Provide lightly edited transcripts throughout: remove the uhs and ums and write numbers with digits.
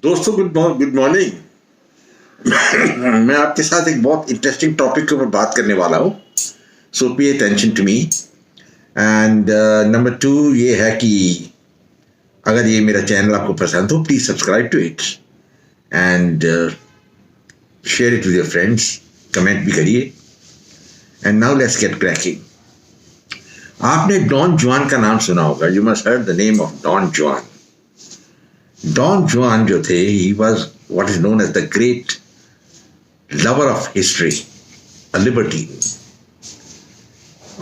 दोस्तों good morning. मैं आपके साथ एक बहुत इंटरेस्टिंग टॉपिक के ऊपर बात करने वाला हूँ। So pay attention to me. And number two ये है कि अगर ये मेरा चैनल आपको पसंद हो please subscribe to it and share it with your friends. Comment भी करिए। And now let's get cracking. आपने डॉन जुआन का नाम सुना होगा। You must heard the name of Don Juan. Don Juan जो थे, he was what is known as the great lover of history, a libertine.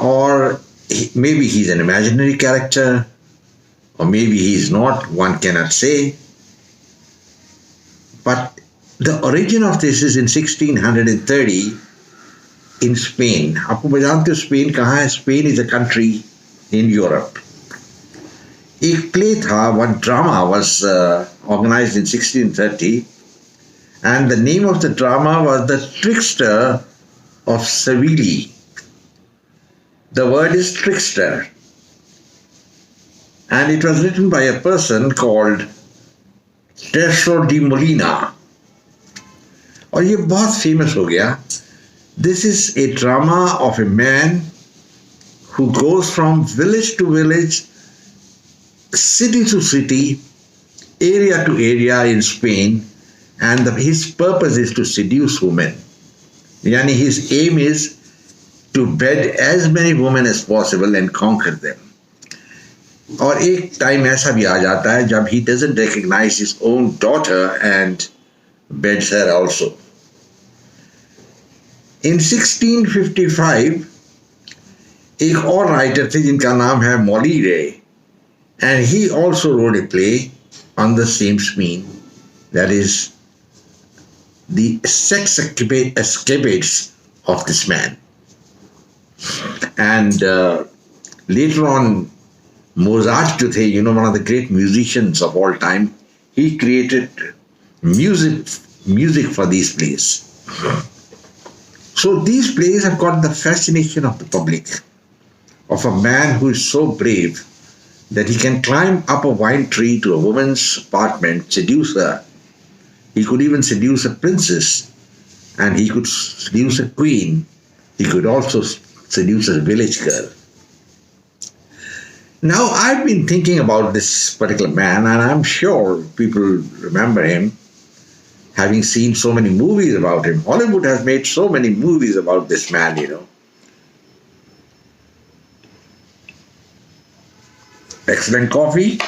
Or maybe he's an imaginary character, or maybe he's not, one cannot say. But the origin of this is in 1630 in Spain. आपको जानते हो Spain कहाँ है? Spain is a country in Europe. एक play था, one drama was organized in 1630 and the name of the drama was the Trickster of Seville. The word is trickster and it was written by a person called Tarso De Moline और ये बहुत famous हो गया. This is a drama of a man who goes from village to village, city to city, area to area in Spain, and his purpose is to seduce women. Yani his aim is to bed as many women as possible and conquer them. और एक time ऐसा भी आ जाता है जब he doesn't recognize his own daughter and beds her also. In 1655 एक और writer थे जिनका नाम है Molière. And he also wrote a play on the same scene, that is the sex escapades of this man. And later on, Mozart, one of the great musicians of all time, he created music for these plays. So these plays have got the fascination of the public, of a man who is so brave that he can climb up a wine tree to a woman's apartment, seduce her. He could even seduce a princess, and he could seduce a queen. He could also seduce a village girl. Now, I've been thinking about this particular man, and I'm sure people remember him, having seen so many movies about him. Hollywood has made so many movies about this man. Excellent coffee,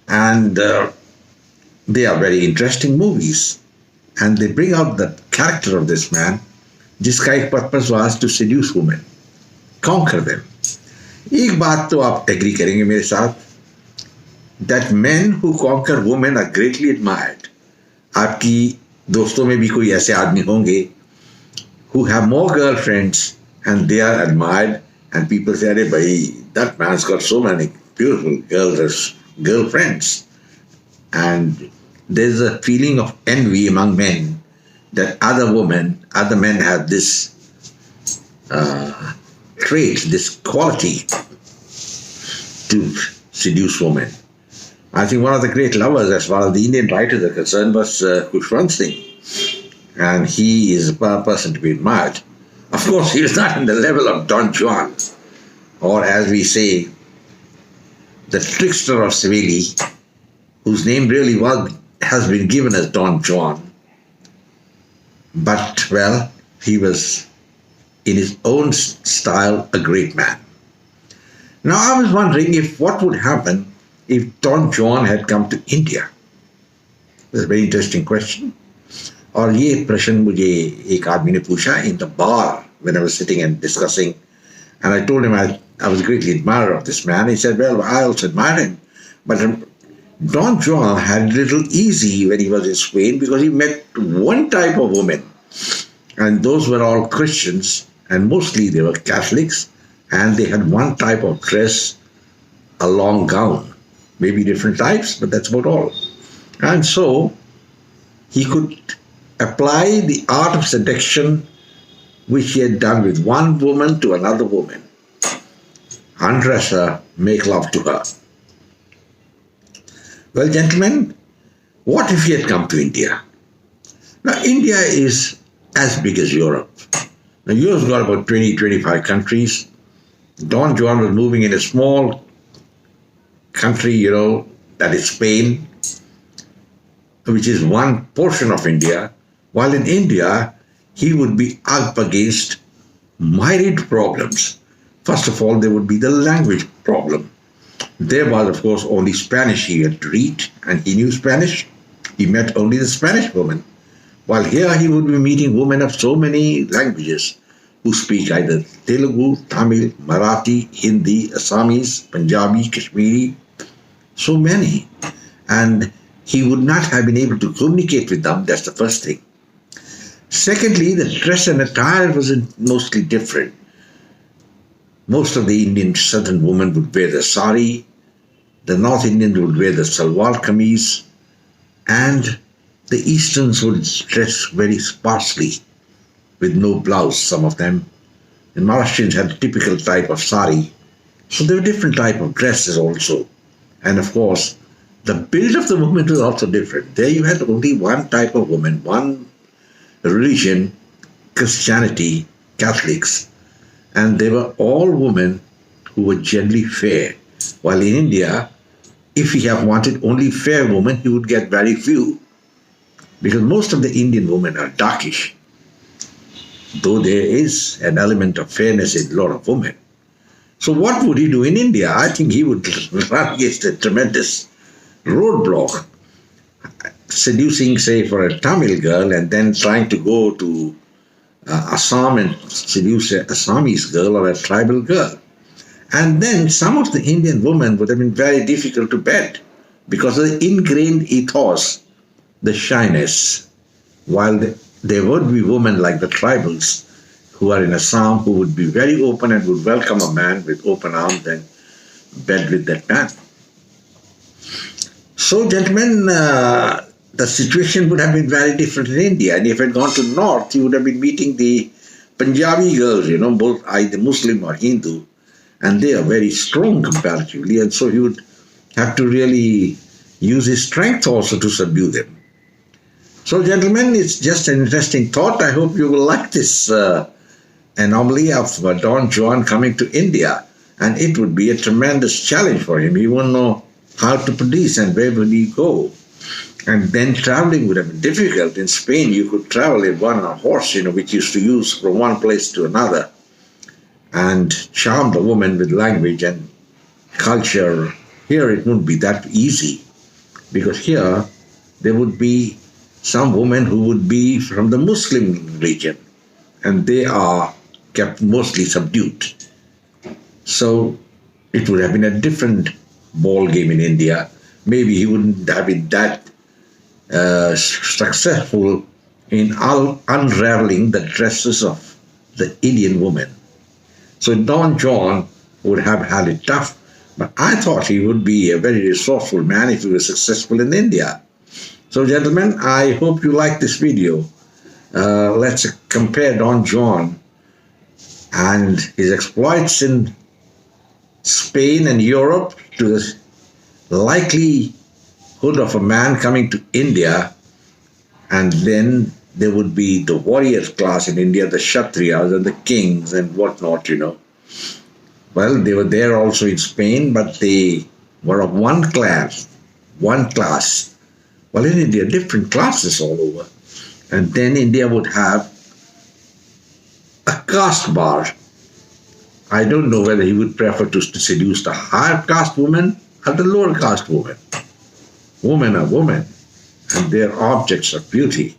and they are very interesting movies, and they bring out the character of this man, जिसका एक purpose was to seduce women, conquer them. एक बात तो आप agree करेंगे मेरे साथ, that men who conquer women are greatly admired. आपकी दोस्तों में भी कोई ऐसे आदमी होंगे who have more girlfriends and they are admired, and people say, "Arey bhai, that man's got so many beautiful girlfriends." And there's a feeling of envy among men that other men have this trait, this quality to seduce women. I think one of the great lovers, as far as the Indian writers are concerned, was Khushwant Singh, and he is a person to be admired. Of course, he is not in the level of Don Juan, or as we say, the Trickster of Seville, whose name really has been given as Don Juan. But, well, he was, in his own style, a great man. Now, I was wondering what would happen if Don Juan had come to India. That's a very interesting question. और ये प्रश्न मुझे एक आदमी ने पूछा in the bar when I was sitting and discussing, and I told him I was a greatly admirer of this man. He said, "Well, I also admire him, but Don Juan had it a little easy when he was in Spain because he met one type of woman, and those were all Christians, and mostly they were Catholics, and they had one type of dress, a long gown, maybe different types, but that's about all. And so he could apply the art of seduction which he had done with one woman to another woman, undress her, make love to her. Well, gentlemen, What if he had come to India? Now, India is as big as Europe. Now, Europe's got about 20, 25 countries. Don Juan was moving in a small country, that is Spain, which is one portion of India, while in India, he would be up against myriad problems. First of all, there would be the language problem. There was, of course, only Spanish he had to read, and he knew Spanish. He met only the Spanish woman. While here he would be meeting women of so many languages who speak either Telugu, Tamil, Marathi, Hindi, Assamese, Punjabi, Kashmiri, so many. And he would not have been able to communicate with them. That's the first thing. Secondly, the dress and attire was mostly different. Most of the Indian southern women would wear the sari, the North Indians would wear the salwar kameez, and the Easterns would dress very sparsely with no blouse, some of them. The Maharashtrians had a typical type of sari. So there were different type of dresses also. And of course, the build of the woman was also different. There you had only one type of woman, one religion, Christianity, Catholics. And they were all women who were generally fair. While in India, if he had wanted only fair women, he would get very few. Because most of the Indian women are darkish. Though there is an element of fairness in a lot of women. So what would he do in India? I think he would run against a tremendous roadblock. Seducing, say, for a Tamil girl and then trying to go to Assam and seduce an Assamese girl or a tribal girl. And then some of the Indian women would have been very difficult to bed because of the ingrained ethos, the shyness. While there would be women like the tribals who are in Assam who would be very open and would welcome a man with open arms and bed with that man. So, gentlemen, the situation would have been very different in India. And if he had gone to North, he would have been meeting the Punjabi girls, both either Muslim or Hindu. And they are very strong comparatively. And so he would have to really use his strength also to subdue them. So, gentlemen, it's just an interesting thought. I hope you will like this anomaly of Don Juan coming to India. And it would be a tremendous challenge for him. He won't know how to produce and where would he go. And then traveling would have been difficult. In Spain, you could travel in one on a horse, which used to use from one place to another and charm the woman with language and culture. Here, it wouldn't be that easy because here there would be some women who would be from the Muslim religion and they are kept mostly subdued. So it would have been a different ball game in India. Maybe he wouldn't have been that successful in unraveling the dresses of the Indian woman. So Don Juan would have had it tough, but I thought he would be a very resourceful man if he was successful in India. So gentlemen, I hope you like this video. Let's compare Don Juan and his exploits in Spain and Europe to the likelihood of a man coming to India, and then there would be the warrior class in India, the Kshatriyas and the kings and whatnot, Well, they were there also in Spain, but they were of one class. Well, in India, different classes all over. And then India would have a caste bar. I don't know whether he would prefer to seduce the higher caste woman or the lower caste woman. Women are women, and they're objects of beauty.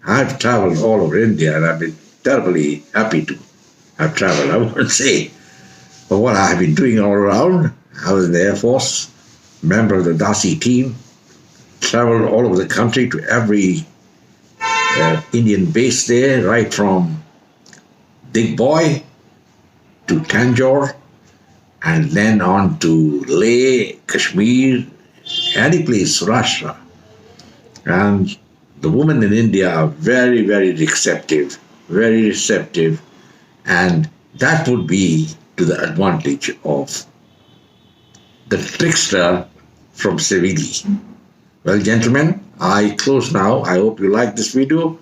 I've traveled all over India, and I've been terribly happy to have traveled, I wouldn't say. But what I've been doing all around, I was in the Air Force, member of the Dasi team, traveled all over the country to every Indian base there, right from Digboy to Tanjore, and then on to Leh, Kashmir, any place, Rashtra. And the women in India are very, very receptive, and that would be to the advantage of the trickster from Seville. Well, gentlemen, I close now. I hope you like this video.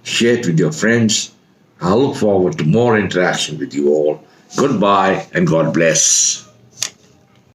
Share it with your friends. I look forward to more interaction with you all. Goodbye and God bless.